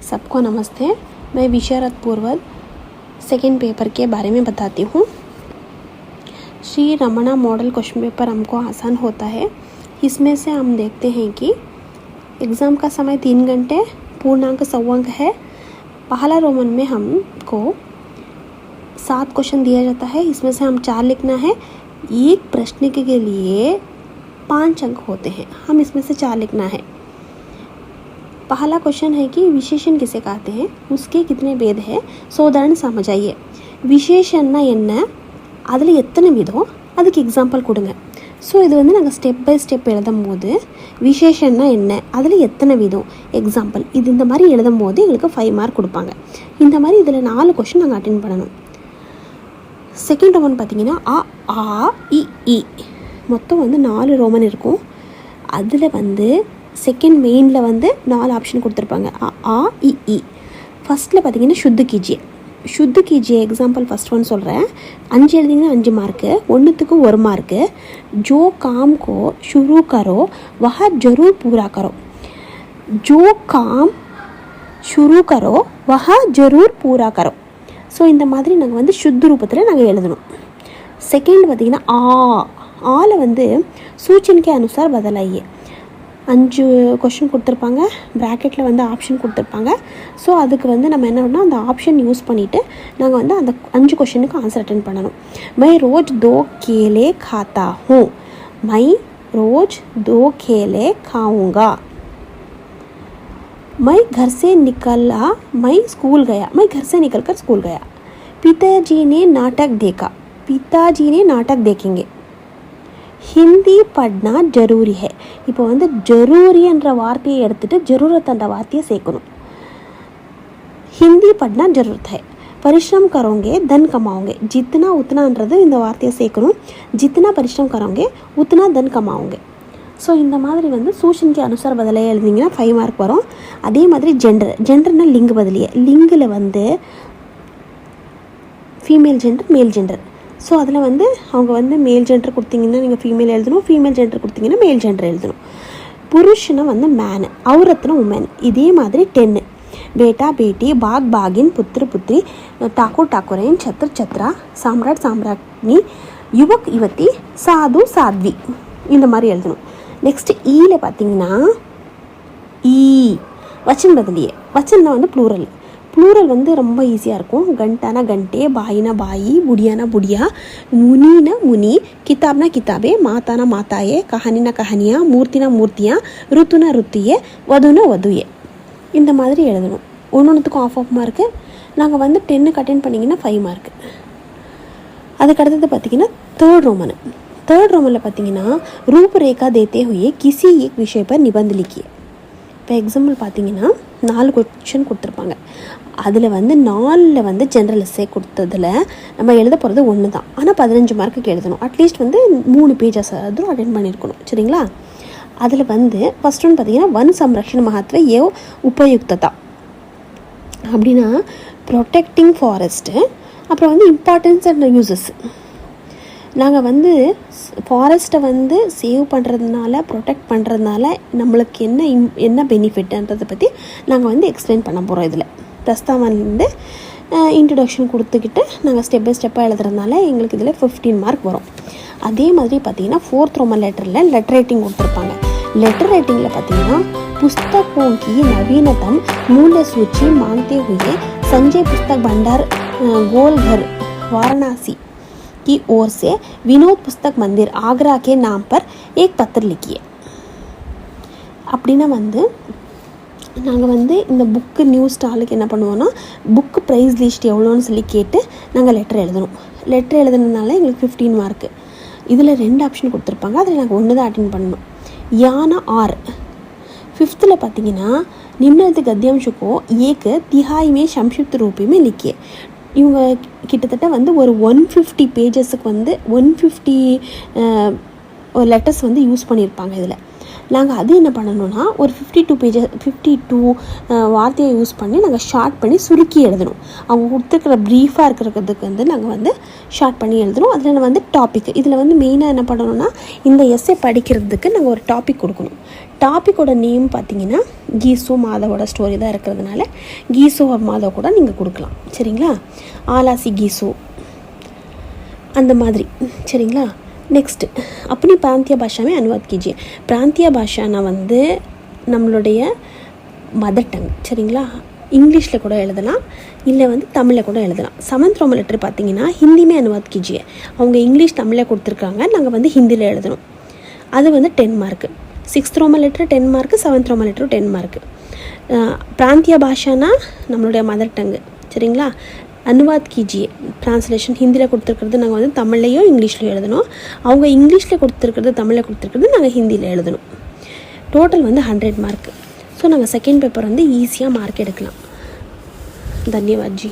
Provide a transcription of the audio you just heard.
सबको नमस्ते। मैं विशारद पूर्वज सेकेंड पेपर के बारे में बताती हूँ। Shri Ramana model question paper हमको आसान होता है। इसमें से हम देखते हैं कि एग्ज़ाम का समय 3 घंटे, पूर्णांक 100 अंक है। पहला रोमन में हमको 7 क्वेश्चन दिया जाता है, इसमें से हम 4 लिखना है। एक प्रश्न के लिए 5 अंक होते हैं, हम इसमें से 4 लिखना है। पहला क्वेश्चन है कि विशेषण किसे कहते हैं, उसके कितने भेद है, उदाहरण समझाइए। விசேஷன்னா என்ன, அதில் எத்தனை விதம், அதுக்கு எக்ஸாம்பிள் கொடுங்க. ஸோ இது வந்து நாங்கள் ஸ்டெப் பை ஸ்டெப் எழுதும் போது விசேஷன்னா என்ன, அதில் எத்தனை விதம், எக்ஸாம்பிள், இது இந்த மாதிரி எழுதும் போது எங்களுக்கு 5 மார்க் கொடுப்பாங்க. இந்த மாதிரி இதில் 4 கொஷின் நாங்கள் அட்டென்ட் பண்ணணும். செகண்ட் ரோமன் பார்த்தீங்கன்னா ஆ இ இ மொத்தம் வந்து 4 ரோமன் இருக்கும். அதில் வந்து செகண்ட் மெயினில் வந்து 4 ஆப்ஷன் கொடுத்துருப்பாங்க, ஆ இ இ. ஃபஸ்ட்டில் பார்த்தீங்கன்னா शुद्ध कीजिए एग्जाम्पल फर्स्ट वन சொல்கிறேன். 5 எழுதிங்கன்னா 5 மார்க்கு, 1க்கு 1 மார்க்கு. जो काम को शुरू करो वह जरूर पूरा करो. जो काम शुरू करो वह जरूर पूरा करो. ஸோ இந்த மாதிரி நாங்கள் வந்து சுத்த ரூபத்தில் நாங்கள் எழுதணும். செகண்ட் பார்த்திங்கன்னா ஆல வந்து सूचन के अनुसार बदलाइए. 5 கொஷின் கொடுத்துருப்பாங்க, ப்ராக்கெட்டில் வந்து ஆப்ஷன் கொடுத்துருப்பாங்க. ஸோ அதுக்கு வந்து நம்ம என்ன பண்ணால் அந்த ஆப்ஷன் யூஸ் பண்ணிவிட்டு நாங்கள் வந்து அந்த 5 கொஷினுக்கு ஆன்சர் அட்டென்ட் பண்ணணும். மை ரோஜ் 2 கேலே खाता हूँ. மை ரோஜ் 2 கேலே खाऊंगा. मैं घर से निकला, मैं स्कूल गया. मैं घर से निकलकर स्कूल गया. पिताजी ने नाटक देखा. पिताजी ने नाटक देखेंगे. ஹிந்தி பட்னா ஜரூரி ஹே. இப்போ வந்து ஜரூரி என்ற வார்த்தையை எடுத்துகிட்டு ஜரூரத் என்ற வார்த்தையை சேர்க்கணும். ஹிந்தி பட்னா ஜரூரத் ஹே. பரிஷ்ரம் கரோங்கே தன் கமாओगे. ஜித்னா உத்னான்றது இந்த வார்த்தையை சேர்க்கணும். ஜித்னா பரிஷ்ரம் கரோங்கே உத்னா தன் கமாओगे. ஸோ இந்த மாதிரி வந்து சூஷனுக்கு அனுசார் பதிலையே எழுதிங்கன்னா 5 மார்க் வரும். அதே மாதிரி ஜெண்டர்னால் லிங்கு பதிலியே. லிங்கில் வந்து ஃபீமேல் ஜெண்டர், மேல் ஜெண்டர். ஸோ அதில் வந்து அவங்க வந்து மேல் ஜெண்டர் கொடுத்தீங்கன்னா நீங்கள் ஃபீமேல் எழுதணும், ஃபீமேல் ஜெண்டர் கொடுத்தீங்கன்னா மேல் ஜெண்டர் எழுதணும். புருஷனை வந்து மேனு, அவுரத்னா உமன். இதே மாதிரி 10 பேட்டா பேட்டி, பாக் பாகின், புத்திர புத்திரி, டாக்கூர் டாக்கூரேன், சத்ரு சத்ரா, சாம்ராட் சாம்ராட்னி, யுவக் யுவதி, சாது சாத்வி, இந்த மாதிரி எழுதணும். நெக்ஸ்ட்டு ஈயில் பார்த்தீங்கன்னா வச்சன் பதிலியே. வச்சன்னா வந்து ப்ளூரல் வந்து ரொம்ப ஈஸியாக இருக்கும். கண்டானா கண்டே, பாயினா பாயி, புடியானா புடியா, முனினா முனி, கிதாப்னா கிதாபே, மாத்தானா மாத்தாயே, கஹானினா கஹனியா, மூர்த்தினா மூர்த்தியா, ருத்துனா ருத்தியே, வதுனா வதுயே. இந்த மாதிரி எழுதணும். ஒன்றுத்துக்கும் ஆஃப் மார்க்கு. நாங்கள் வந்து 10க்கு அட்டென்ட் பண்ணிங்கன்னா 5 மார்க்கு. அதுக்கு அடுத்தது பார்த்திங்கன்னா தேர்ட் ரோமனில் பார்த்தீங்கன்னா ரூபரேகா தேத்தே हुए किसी एक विषय पर निबंध लिखिए. இப்போ எக்ஸாம்பிள் பார்த்தீங்கன்னா 4 கொஷின் கொடுத்துருப்பாங்க. அதில் வந்து 4ல் வந்து ஜென்ரல் எஸ்ஸே கொடுத்ததில் நம்ம எழுத போகிறது 1 தான். ஆனால் 15 மார்க்குக்கு எழுதணும். அட்லீஸ்ட் வந்து 3 பேஜஸ் அதுவும் அட்டென்ட் பண்ணியிருக்கணும். சரிங்களா? அதில் வந்து ஃபஸ்ட் ஒன் பார்த்தீங்கன்னா वन संरक्षण महत्व एवं उपयुक्तता அப்படின்னா ப்ரொடெக்டிங் ஃபாரஸ்ட்டு, அப்புறம் வந்து இம்பார்ட்டன்ஸ் அண்ட் யூசஸ். நாங்கள் வந்து ஃபாரஸ்ட்டை வந்து சேவ் பண்ணுறதுனால, ப்ரொடெக்ட் பண்ணுறதுனால நம்மளுக்கு என்ன பெனிஃபிட்ன்றதை பற்றி நாங்கள் வந்து எக்ஸ்பிளைன் பண்ண போகிறோம். இதில் பிரஸ்தாவன்லேருந்து இன்ட்ரடக்ஷன் கொடுத்துக்கிட்டு நாங்கள் ஸ்டெப் பை ஸ்டெப்பாக எழுதுறதுனால எங்களுக்கு இதில் 15 மார்க் வரும். அதே மாதிரி பார்த்திங்கன்னா 4th ரோமன் லெட்டரில் லெட்டர் ரைட்டிங் கொடுத்துருப்பாங்க. லெட்டர் ரைட்டிங்கில் பார்த்திங்கன்னா पुस्तकों की नवीनतम मूल्य सूची मांगते हुए संजय पुस्तक भंडार गोलघर वाराणसी की ओर से विनोद पुस्तक मंदिर आगरा के नाम पर एक पत्र लिखिए. அப்படின்னா வந்து நாங்கள் வந்து இந்த புக்கு நியூஸ் ஸ்டாலுக்கு என்ன பண்ணுவோன்னா புக்கு ப்ரைஸ் லிஸ்ட் எவ்வளோன்னு சொல்லி கேட்டு நாங்கள் லெட்டர் எழுதணும். லெட்டர் எழுதுனதுனால எங்களுக்கு 15 மார்க்கு. இதில் 2 ஆப்ஷன் கொடுத்துருப்பாங்க, அதில் நாங்கள் 1 தான் அட்டென்ட் பண்ணணும். யானா 6. 5th பார்த்தீங்கன்னா निम्नलिखित गद्यांश को एक तिहाई में संक्षिप्त रूप में लिखिए. இவங்க கிட்டத்தட்ட வந்து ஒரு 150 பேஜஸுக்கு வந்து 150 லெட்டர்ஸ் வந்து யூஸ் பண்ணியிருப்பாங்க. இதில் நாங்கள் அது என்ன பண்ணணும்னா ஒரு 52 வார்த்தையை யூஸ் பண்ணி நாங்கள் ஷார்ட் பண்ணி சுருக்கி எழுதணும். அவங்க கொடுத்துருக்கிற ப்ரீஃபாக இருக்கிறதுக்கு வந்து நாங்கள் வந்து ஷார்ட் பண்ணி எழுதணும். அதில் வந்து டாபிக் இதில் வந்து மெயினாக என்ன பண்ணணும்னா இந்த எஸ்ஸே படிக்கிறதுக்கு நாங்கள் ஒரு டாபிக் கொடுக்கணும். டாப்பிக்கோட நேம் பார்த்தீங்கன்னா கீசோ மாதவோட ஸ்டோரி தான் இருக்கிறதுனால கீசோ மாதவ கூட நீங்கள் கொடுக்கலாம். சரிங்களா? ஆலாசி கீசோ அந்த மாதிரி. சரிங்களா? नेक्स्ट अपनी प्रांतीय भाषा में अनुवाद कीजिए. प्रांतीय भाषाना வந்து நம்மளுடைய மதர் டங். சரிங்களா? இங்கிலீஷில் கூட எழுதலாம், இல்லை வந்து தமிழில் கூட எழுதலாம். 7th ரோமன் லெட்டர் பார்த்தீங்கன்னா ஹிந்திமே அனுவாத் கீஜியே. அவங்க இங்கிலீஷ் தமிழில் கொடுத்துருக்காங்க, நாங்கள் வந்து ஹிந்தியில் எழுதணும். அது வந்து 10 mark. 6th Roman letter 10 mark, 7th Roman letter 10 mark. பிராந்திய பாஷானா நம்மளுடைய மதர் டங்கு. சரிங்களா? அனுவாத் கீஜியே ட்ரான்ஸ்லேஷன் ஹிந்தியில் கொடுத்துருக்கிறது நாங்கள் வந்து தமிழ்லையோ இங்கிலீஷ்லையோ எழுதணும். அவங்க இங்கிலீஷில் கொடுத்துருக்கிறது தமிழில் கொடுத்துருக்கிறது நாங்கள் ஹிந்தியில் எழுதணும். டோட்டல் வந்து 100 மார்க்கு. ஸோ நாங்கள் செகண்ட் பேப்பர் வந்து ஈஸியாக மார்க் எடுக்கலாம். தன்யவாத் ஜி.